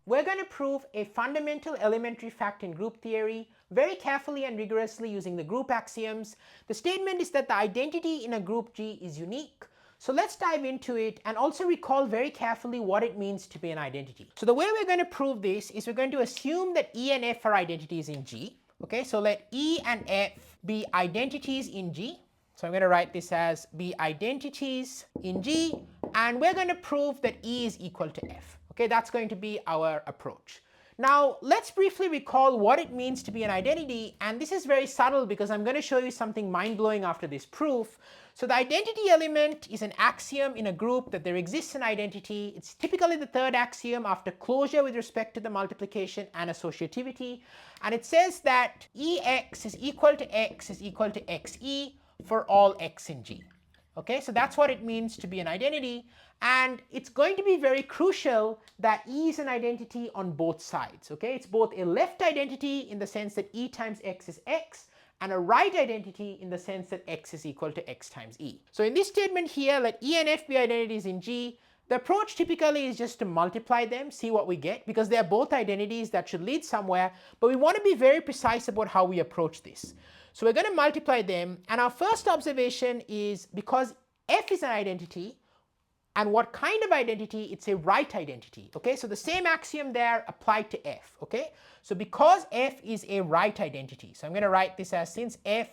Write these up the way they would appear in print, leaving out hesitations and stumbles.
we're going to prove a fundamental elementary fact in group theory very carefully and rigorously using the group axioms. The statement is that the identity in a group G is unique. So let's dive into it and also recall very carefully what it means to be an identity. So the way we're going to prove this is we're going to assume that E and F are identities in G. Okay, so let E and F be identities in G. So I'm going to write this as be identities in G, and we're going to prove that E is equal to F. Okay, that's going to be our approach. Now let's briefly recall what it means to be an identity, and this is very subtle because I'm going to show you something mind-blowing after this proof. So the identity element is an axiom in a group that there exists an identity. It's typically the third axiom after closure with respect to the multiplication and associativity, and it says that Ex is equal to X is equal to Xe for all X in G. Okay, so that's what it means to be an identity, and it's going to be very crucial that E is an identity on both sides. Okay, it's both a left identity in the sense that E times X is X, and a right identity in the sense that X is equal to X times E. So in this statement here, let E and F be identities in G. The approach typically is just to multiply them, see what we get, because they're both identities that should lead somewhere, but we want to be very precise about how we approach this. So we're going to multiply them, and our first observation is because F is an identity, and what kind of identity? It's a right identity. Okay, so the same axiom there applied to F. Okay, so because F is a right identity, so I'm going to write this as since F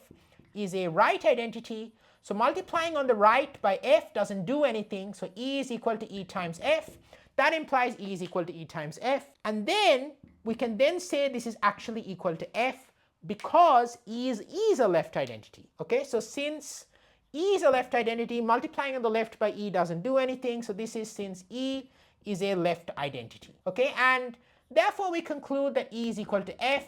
is a right identity, so multiplying on the right by F doesn't do anything, so E is equal to E times F. That implies E is equal to E times F, and then we can then say this is actually equal to F because E is a left identity. Okay, so since E is a left identity, multiplying on the left by E doesn't do anything, so this is since E is a left identity. Okay, and therefore we conclude that E is equal to F,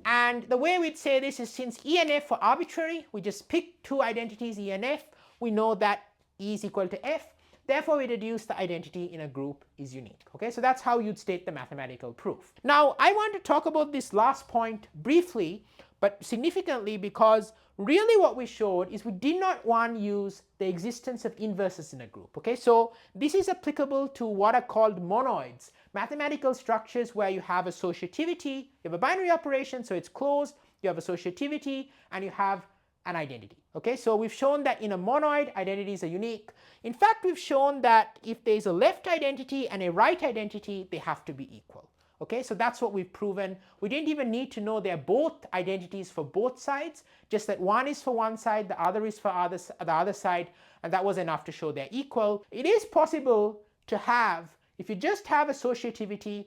and the way we'd say this is since E and F are arbitrary, we just pick two identities E and F, we know that E is equal to F, therefore we deduce the identity in a group is unique. Okay, so that's how you'd state the mathematical proof. Now I want to talk about this last point briefly but significantly, because really what we showed is we did not want to use the existence of inverses in a group. Okay, so this is applicable to what are called monoids, mathematical structures where you have associativity, you have a binary operation, so it's closed, you have associativity, and you have an identity. Okay, so we've shown that in a monoid, identities are unique. In fact, we've shown that if there is a left identity and a right identity, they have to be equal. Okay, so that's what we've proven. We didn't even need to know they're both identities for both sides, just that one is for one side, the other is for the other side, and that was enough to show they're equal. It is possible to have, if you just have associativity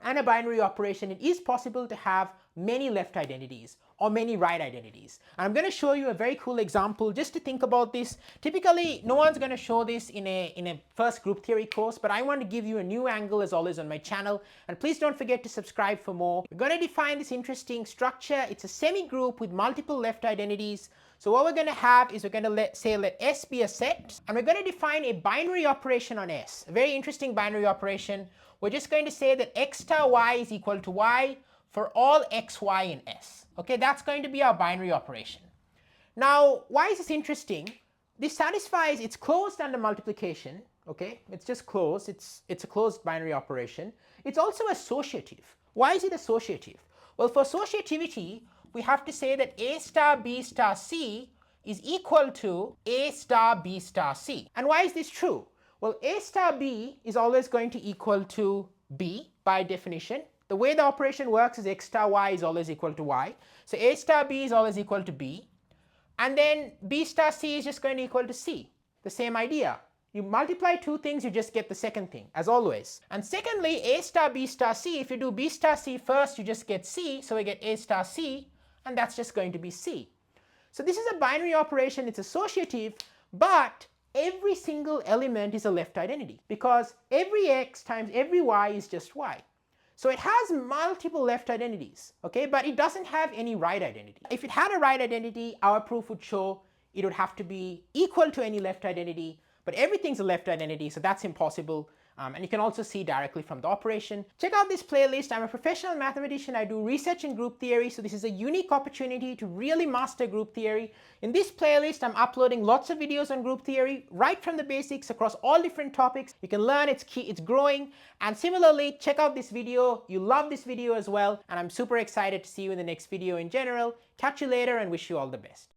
and a binary operation, it is possible to have many left identities or many right identities. And I'm going to show you a very cool example just to think about this. Typically, no one's going to show this in a first group theory course, but I want to give you a new angle as always on my channel. And please don't forget to subscribe for more. We're going to define this interesting structure. It's a semi-group with multiple left identities. So what we're going to have is we're going to let S be a set, and we're going to define a binary operation on S, a very interesting binary operation. We're just going to say that X star Y is equal to Y for all xy in S. Okay, that's going to be our binary operation. Now, why is this interesting? This satisfies, it's closed under multiplication. Okay, it's just closed, it's a closed binary operation. It's also associative. Why is it associative? Well, for associativity, we have to say that A star B star C is equal to A star B star C. And why is this true? Well, A star B is always going to equal to B by definition. The way the operation works is X star Y is always equal to Y. So A star B is always equal to B. And then B star C is just going to equal to C. The same idea. You multiply two things, you just get the second thing, as always. And secondly, A star B star C, if you do B star C first, you just get C. So we get A star C, and that's just going to be C. So this is a binary operation, it's associative, but every single element is a left identity because every X times every Y is just Y. So it has multiple left identities, okay, but it doesn't have any right identity. If it had a right identity, our proof would show it would have to be equal to any left identity, but everything's a left identity, so that's impossible. And you can also see directly from the operation. Check out this playlist. I'm a professional mathematician. I do research in group theory, so this is a unique opportunity to really master group theory. In this playlist, I'm uploading lots of videos on group theory, right from the basics across all different topics. You can learn, it's growing. And similarly, check out this video. You love this video as well, and I'm super excited to see you in the next video in general. Catch you later and wish you all the best.